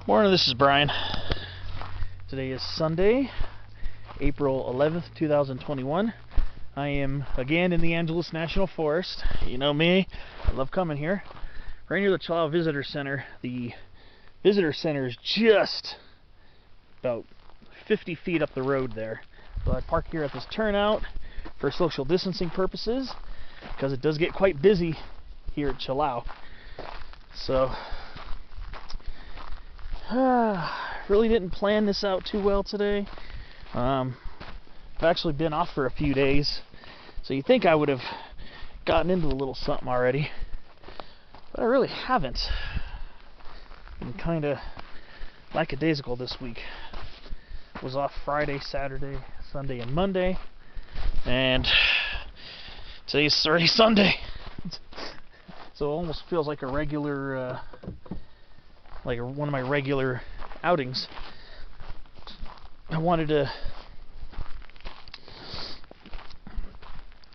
Morning, this is Brian. Today is Sunday, April 11th, 2021. I am again in the Angeles National Forest. You know me, I love coming here. Right near the Chilao Visitor Center. The Visitor Center is just about 50 feet up the road there. So I park here at this turnout for social distancing purposes because it does get quite busy here at Chilao. So really didn't plan this out too well today. I've actually been off for a few days, so you'd think I would have gotten into a little something already, but I really haven't. Been kind of lackadaisical this week. Was off Friday, Saturday, Sunday, and Monday, and today's already Sunday. So it almost feels like a regular one of my regular outings. I wanted to,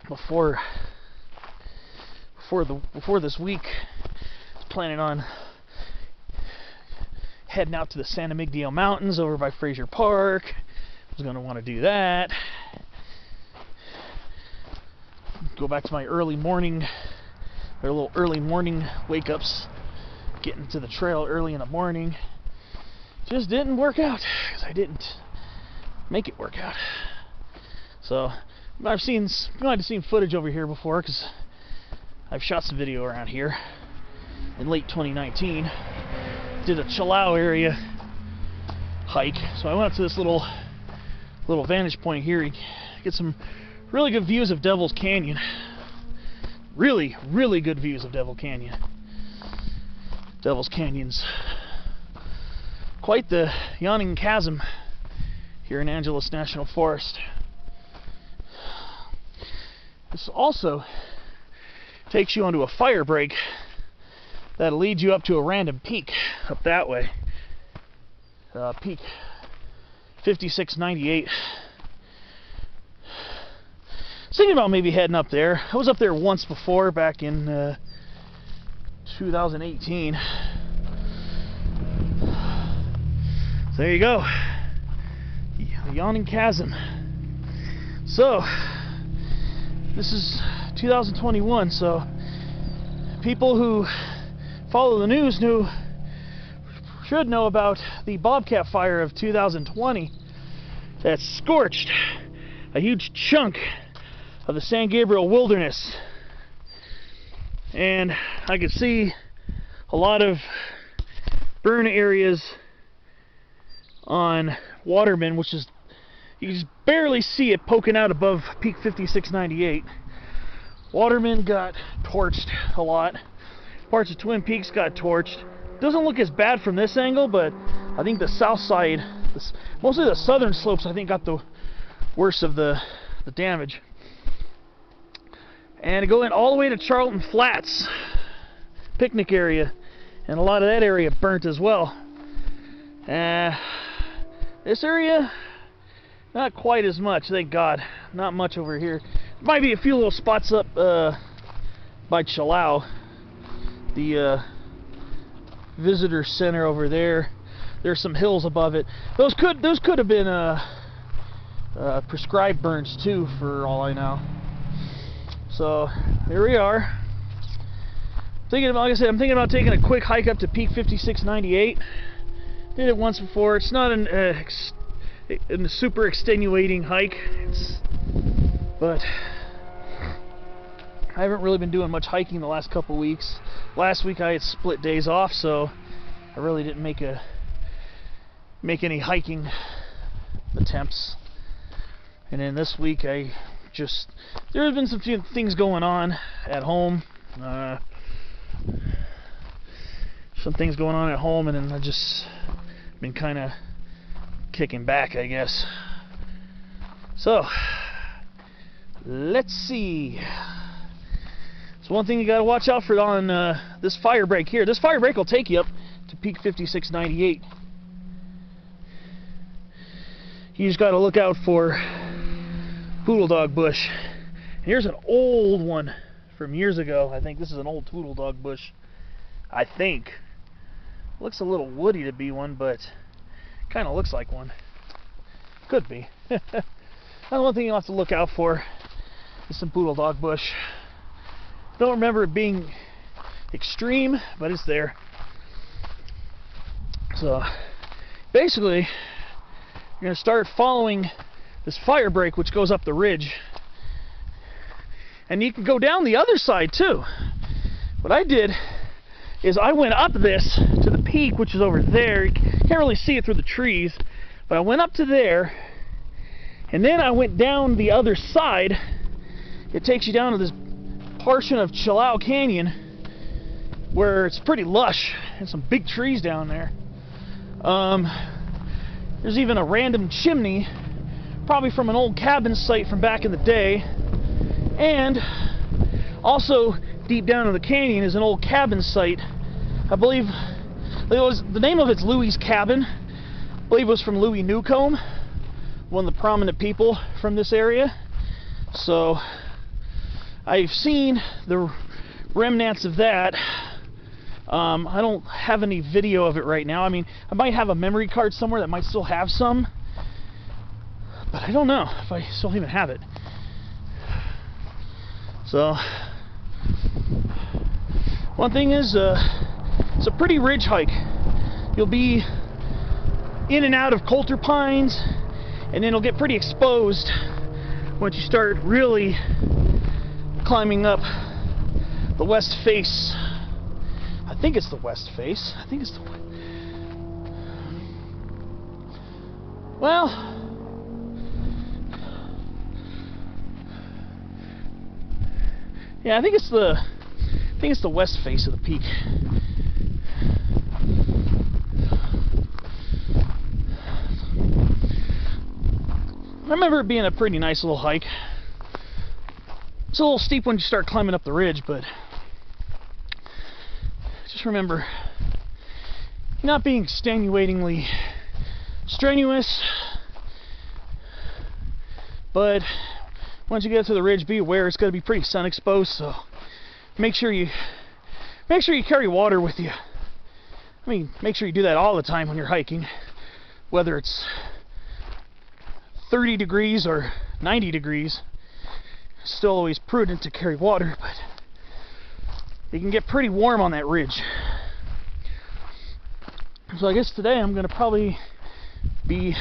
before this week, I was planning on heading out to the San Miguel Mountains over by Fraser Park. I was going to want to do that. Go back to my early morning, or little early morning wake-ups. Getting to the trail early in the morning just didn't work out because I didn't make it work out. So you might have seen footage over here before because I've shot some video around here in late 2019. Did a Chilao area hike, so I went up to this little vantage point here to get some really good views of Devil's Canyon. Really good views of Devil's Canyon's quite the yawning chasm here in Angeles National Forest. This also takes you onto a fire break that'll lead you up to a random peak up that way. Peak 5698. Thinking about maybe heading up there. I was up there once before back in 2018. So there you go, the yawning chasm. So this is 2021, so people who follow the news should know about the bobcat fire of 2020 that scorched a huge chunk of the San Gabriel wilderness. And I could see a lot of burn areas on Waterman, which is, you can just barely see it poking out above peak 5698. Waterman got torched a lot. Parts of Twin Peaks got torched. Doesn't look as bad from this angle, but I think the south side, mostly the southern slopes, I think got the worst of the damage. And going all the way to Charlton Flats picnic area, and a lot of that area burnt as well. This area, not quite as much, thank God. Not much over here. Might be a few little spots up by Chilao, the visitor center over there. There's some hills above it. Those could have been prescribed burns too, for all I know. So here we are. Like I said, I'm thinking about taking a quick hike up to peak 5698. Did it once before. It's not a super extenuating hike, but I haven't really been doing much hiking the last couple weeks. Last week I had split days off, so I really didn't make any hiking attempts. And then this week there have been some few things going on at home. Some things going on at home, and then I just been kind of kicking back, I guess. So let's see. So one thing you gotta watch out for on this fire break here. This fire break will take you up to peak 5698. You just gotta look out for poodle dog bush. Here's an old one from years ago. I think this is an old poodle dog bush. I think. Looks a little woody to be one, but kind of looks like one. Could be. That's one thing you'll have to look out for is some poodle dog bush. Don't remember it being extreme, but it's there. So basically, you're going to start following this fire break which goes up the ridge. And you can go down the other side too. What I did is I went up this to the peak, which is over there. You can't really see it through the trees, but I went up to there, and then I went down the other side. It takes you down to this portion of Chilao Canyon where it's pretty lush and some big trees down there. There's even a random chimney, probably from an old cabin site from back in the day. And also deep down in the canyon is an old cabin site. I believe the name of it's Louie's Cabin. I believe it was from Louie Newcomb, one of the prominent people from this area. So I've seen the remnants of that. I don't have any video of it right now. I mean, I might have a memory card somewhere that might still have some, but I don't know if I still even have it. So one thing is, it's a pretty ridge hike. You'll be in and out of coulter pines, and then it'll get pretty exposed once you start really climbing up the west face. I think it's the west face. I think it's the well, yeah, I think it's the west face of the peak. I remember it being a pretty nice little hike. It's a little steep when you start climbing up the ridge, but just remember not being extenuatingly strenuous, but once you get to the ridge, be aware it's going to be pretty sun exposed, so make sure you carry water with you. I mean, make sure you do that all the time when you're hiking, whether it's 30 degrees or 90 degrees. It's still always prudent to carry water, but it can get pretty warm on that ridge. So I guess today I'm going to probably be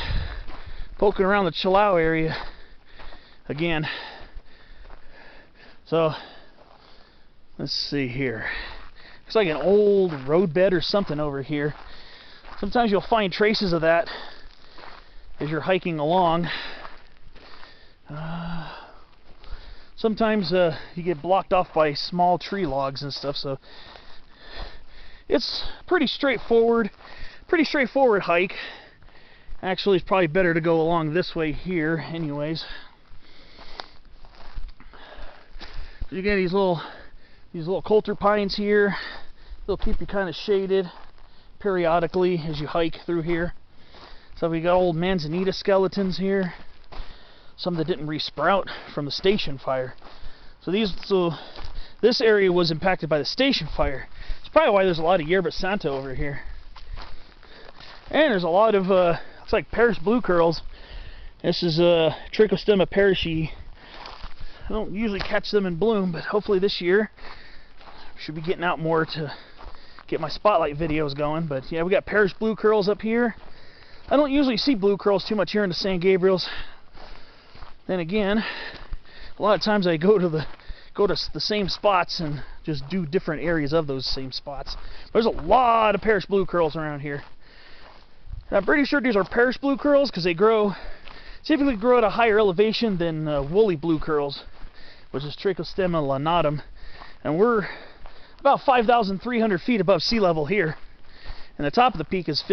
poking around the Chilao area again. So let's see here. Looks like an old roadbed or something over here. Sometimes you'll find traces of that as you're hiking along. Sometimes you get blocked off by small tree logs and stuff, so it's pretty straightforward hike. Actually, it's probably better to go along this way here anyways. You get these little coulter pines here. They'll keep you kind of shaded periodically as you hike through here. So we got old manzanita skeletons here. Some that didn't resprout from the station fire. So this area was impacted by the station fire. It's probably why there's a lot of yerba santa over here. And there's a lot of looks like Paris blue curls. This is Trichostemma parishii. I don't usually catch them in bloom, but hopefully this year I should be getting out more to get my spotlight videos going. But yeah, we got Paris blue curls up here. I don't usually see blue curls too much here in the San Gabriels. Then again, a lot of times I go to the same spots and just do different areas of those same spots. There's a lot of Paris blue curls around here. And I'm pretty sure these are Paris blue curls because they typically grow at a higher elevation than woolly blue curls, which is Trichostemma lanatum. And we're about 5,300 feet above sea level here. And the top of the peak is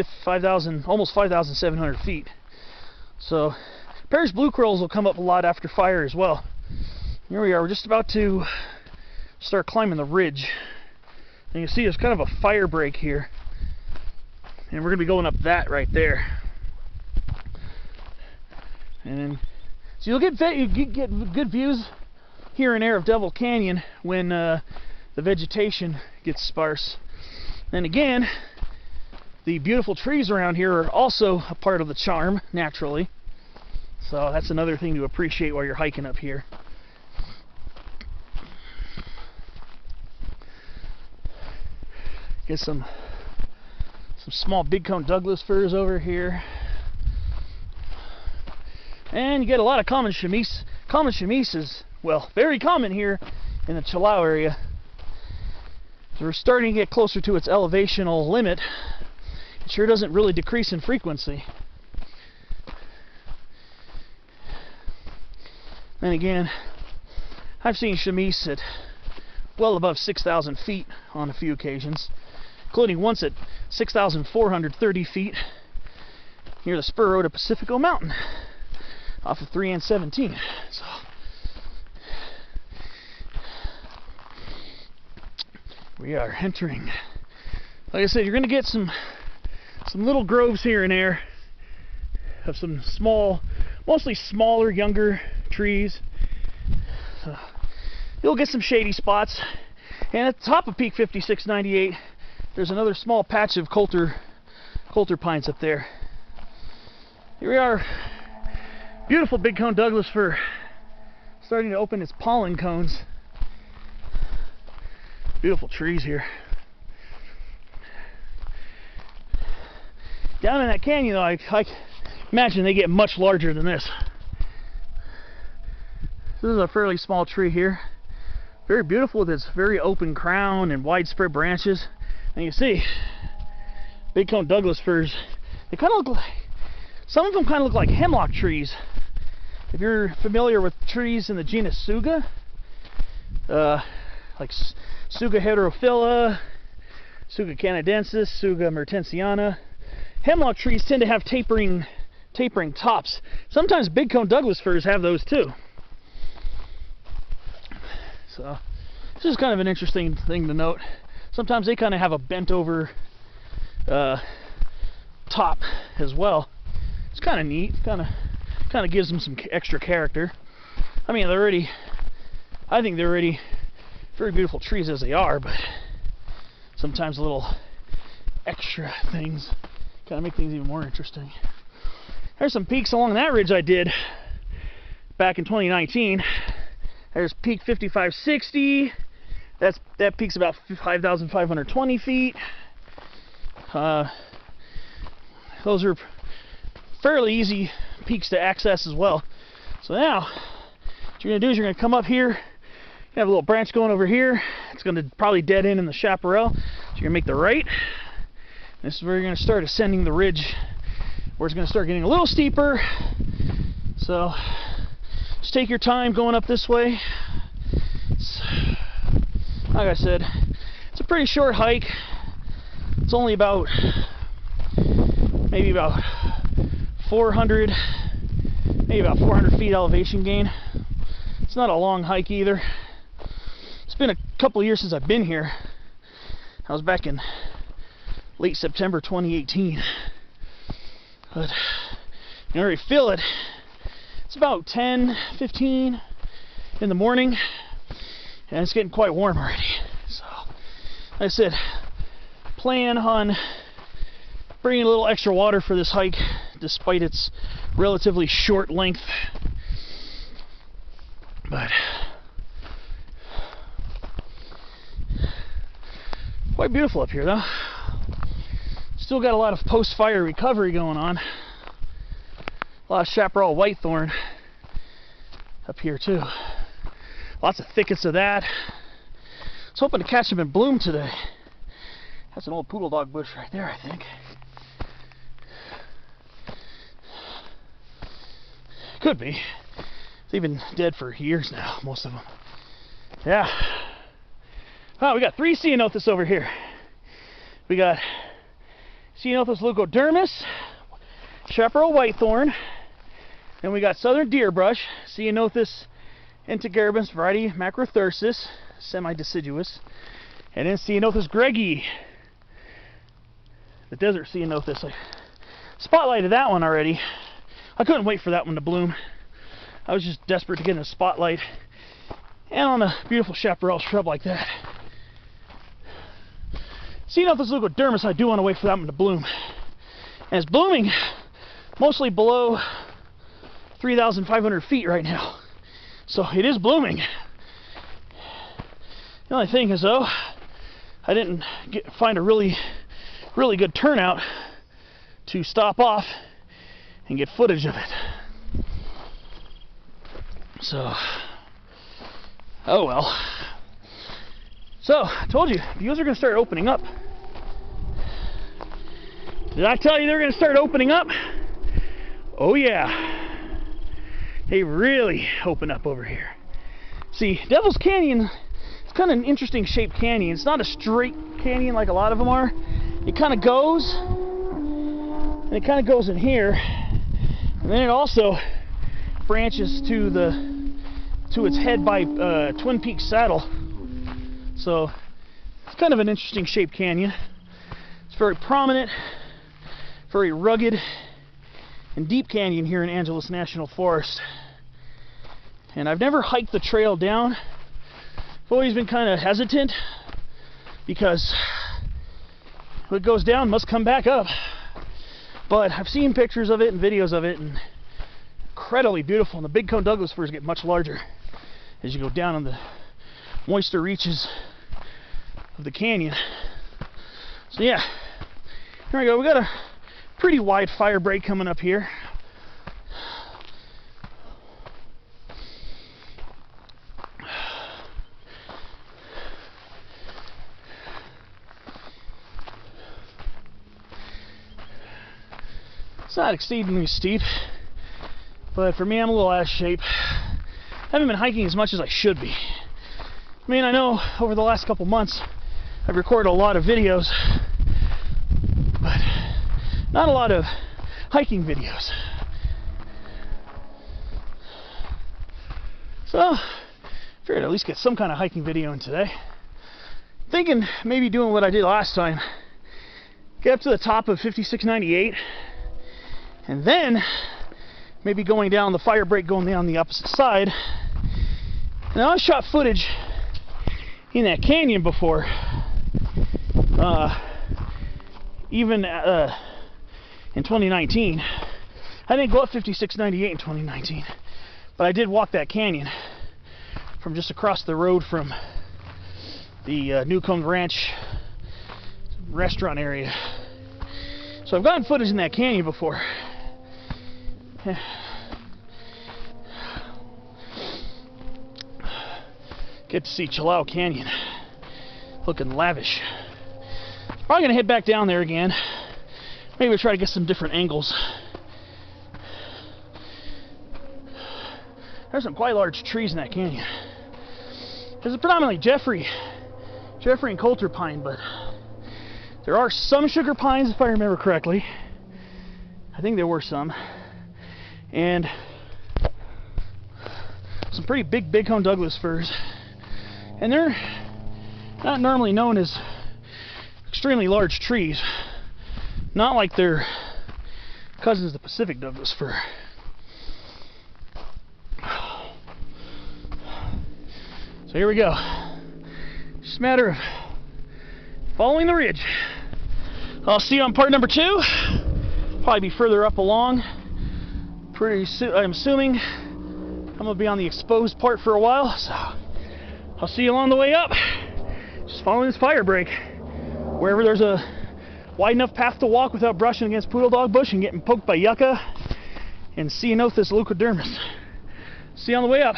almost 5,700 feet. So Paris blue curls will come up a lot after fire as well. Here we are, we're just about to start climbing the ridge. And you see there's kind of a fire break here. And we're going to be going up that right there. And so you get good views here and there of Devil Canyon when the vegetation gets sparse. Then again, the beautiful trees around here are also a part of the charm, naturally. So that's another thing to appreciate while you're hiking up here. Get some small big-cone Douglas firs over here. And you get a lot of common chamise. Common chamise is, well, very common here in the Chilao area. So we're starting to get closer to its elevational limit. It sure doesn't really decrease in frequency. And again, I've seen chamise at well above 6,000 feet on a few occasions, including once at 6,430 feet near the spur road of Pacifico Mountain off of 3 and 17. So we are entering, like I said, you're going to get some little groves here and there of some small, mostly smaller, younger trees. So you'll get some shady spots. And at the top of Peak 5698, there's another small patch of coulter pines up there. Here we are. Beautiful big cone Douglas fir starting to open its pollen cones. Beautiful trees here. Down in that canyon, though, I imagine they get much larger than this. This is a fairly small tree here. Very beautiful with its very open crown and widespread branches. And you see, big cone Douglas firs, they kind of look like, some of them kind of look like hemlock trees. If you're familiar with trees in the genus Tsuga, like Tsuga heterophylla, Tsuga canadensis, Tsuga mertensiana, hemlock trees tend to have tapering tops. Sometimes big cone Douglas firs have those too. So this is kind of an interesting thing to note. Sometimes they kind of have a bent over top as well. It's kind of neat. Kind of gives them some extra character. I mean, I think they're already very beautiful trees as they are, but sometimes little extra things kind of make things even more interesting. There's some peaks along that ridge I did back in 2019. There's Peak 5560. That peak's about 5,520 feet. Those are fairly easy peaks to access as well. So now, what you're going to do is you're going to come up here. You have a little branch going over here. It's going to probably dead end in the chaparral. So you're going to make the right. This is where you're going to start ascending the ridge, where it's going to start getting a little steeper. So just take your time going up this way. Like I said, it's a pretty short hike. It's only about, maybe about 400 feet elevation gain. It's not a long hike either. It's been a couple of years since I've been here. I was back in late September 2018. But you can already feel it. It's about 10-15 in the morning, and it's getting quite warm already. So, like I said, plan on bringing a little extra water for this hike, despite its relatively short length. But quite beautiful up here, though. Still got a lot of post-fire recovery going on. A lot of chaparral whitethorn up here too. Lots of thickets of that. I was hoping to catch them in bloom today. That's an old poodle dog bush right there, I think. Could be. They've been dead for years now, most of them. Yeah. Oh, we got 3 Ceanothus over here. We got Ceanothus leucodermis, chaparral whitethorn, and we got southern deerbrush, Ceanothus integeribus variety macrothyrsus, semi-deciduous, and then Ceanothus gregii, the desert Ceanothus. I spotlighted that one already. I couldn't wait for that one to bloom. I was just desperate to get in a spotlight and on a beautiful chaparral shrub like that. seeing out this leucodermis, I do want to wait for that one to bloom. And it's blooming mostly below 3,500 feet right now. So it is blooming. The only thing is, though, I didn't find a really good turnout to stop off and get footage of it. So, oh well. So, I told you, views are going to start opening up. Did I tell you they're going to start opening up? Oh yeah. They really open up over here. See, Devil's Canyon, it's kind of an interesting shaped canyon. It's not a straight canyon like a lot of them are. It kind of goes, and it kind of goes in here, and then it also branches to its head by Twin Peaks Saddle. So it's kind of an interesting shaped canyon. It's very prominent, very rugged and deep canyon here in Angeles National Forest. And I've never hiked the trail down. I've always been kind of hesitant because what goes down must come back up. But I've seen pictures of it and videos of it, and incredibly beautiful. And the big cone Douglas firs get much larger as you go down on the moister reaches of the canyon. So yeah, here we go. We got a pretty wide fire break coming up here. It's not exceedingly steep, but for me, I'm a little out of shape. I haven't been hiking as much as I should be. I mean, I know over the last couple months I've recorded a lot of videos, but not a lot of hiking videos. So, I figured I'd at least get some kind of hiking video in today. Thinking maybe doing what I did last time. Get up to the top of 5698, and then maybe going down the fire break, going down the opposite side. Now, I shot footage in that canyon before, even in 2019. I didn't go up 5698 in 2019, but I did walk that canyon from just across the road from the Newcomb Ranch restaurant area. So I've gotten footage in that canyon before. Get to see Chilao Canyon, looking lavish. Probably gonna head back down there again. Maybe we'll try to get some different angles. There's some quite large trees in that canyon. This is predominantly Jeffrey and Coulter pine, but there are some sugar pines if I remember correctly. I think there were some. And some pretty big bighorn Douglas firs. And they're not normally known as extremely large trees. Not like their cousins, the Pacific Douglas fir. So here we go. Just a matter of following the ridge. I'll see you on part number 2. Probably be further up along. I'm assuming I'm going to be on the exposed part for a while, so I'll see you along the way up. Just following this fire break. Wherever there's a wide enough path to walk without brushing against poodle dog bush and getting poked by yucca and Ceanothus leucodermis. See you on the way up.